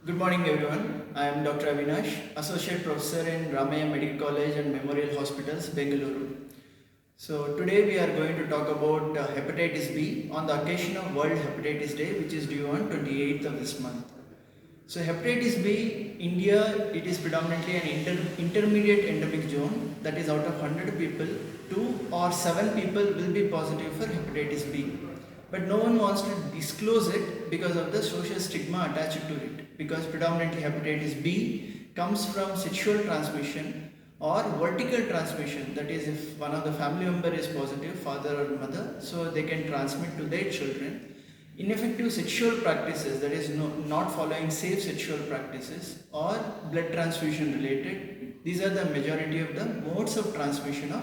Good morning everyone. I am Dr. Avinash, Associate Professor in Ramaya Medical College and Memorial Hospitals, Bengaluru. So today we are going to talk about Hepatitis B on the occasion of World Hepatitis Day, which is due on 28th of this month. So Hepatitis B, India, it is predominantly an intermediate endemic zone, that is out of 100 people, 2 or 7 people will be positive for Hepatitis B. But no one wants to disclose it because of the social stigma attached to it, because predominantly Hepatitis B comes from sexual transmission or vertical transmission, that is if one of the family member is positive, father or mother, so they can transmit to their children. Ineffective sexual practices, that is not following safe sexual practices, or blood transfusion related, these are the majority of the modes of transmission of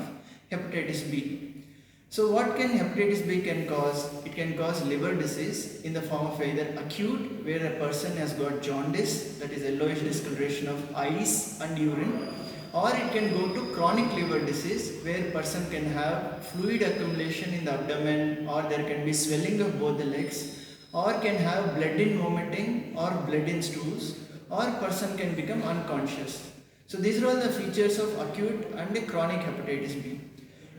Hepatitis B. So what can Hepatitis B can cause? It can cause liver disease in the form of either acute, where a person has got jaundice, that is yellowish discoloration of eyes and urine, or it can go to chronic liver disease, where a person can have fluid accumulation in the abdomen, or there can be swelling of both the legs, or can have blood in vomiting or blood in stools, or person can become unconscious. So these are all the features of acute and chronic Hepatitis B.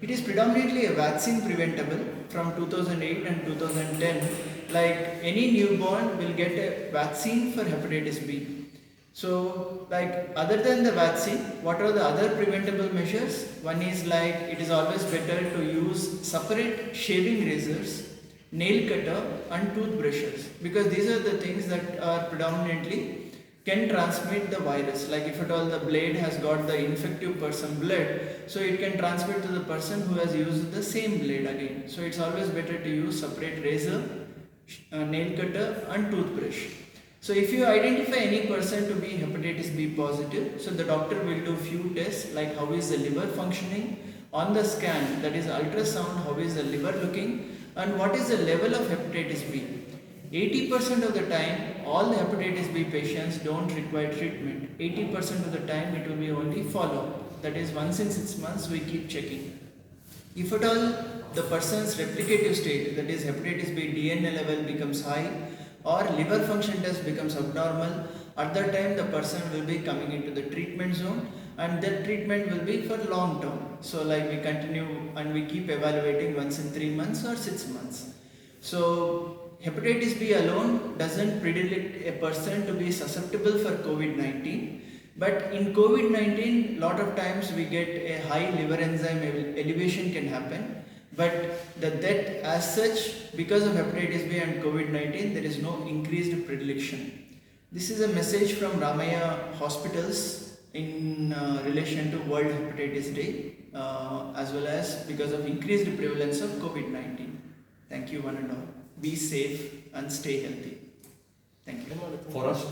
It is predominantly a vaccine preventable from 2008 and 2010. Like any newborn will get a vaccine for Hepatitis B. So like other than the vaccine, what are the other preventable measures? One is like it is always better to use separate shaving razors, nail cutter and toothbrushes, because these are the things that are predominantly can transmit the virus. Like if at all the blade has got the infective person blood, so it can transmit to the person who has used the same blade again. So it's always better to use separate razor, nail cutter and toothbrush. So if you identify any person to be Hepatitis B positive, so the doctor will do few tests like how is the liver functioning, on the scan, that is ultrasound, how is the liver looking, and what is the level of Hepatitis B. 80% of the time, all the Hepatitis B patients don't require treatment. 80% of the time, it will be only follow-up. That is, once in 6 months, we keep checking. If at all the person's replicative state, that is Hepatitis B DNA level becomes high, or liver function test becomes abnormal, at that time the person will be coming into the treatment zone, and that treatment will be for long term. So like we continue and we keep evaluating once in 3 months or 6 months. So Hepatitis B alone doesn't predict a person to be susceptible for COVID-19, but in COVID-19 lot of times we get a high liver enzyme elevation can happen, but the death as such because of Hepatitis B and COVID-19 there is no increased predilection. This is a message from Ramaya hospitals in relation to World Hepatitis Day as well as because of increased prevalence of COVID-19. Thank you one and all. Be safe and stay healthy. Thank you. For us to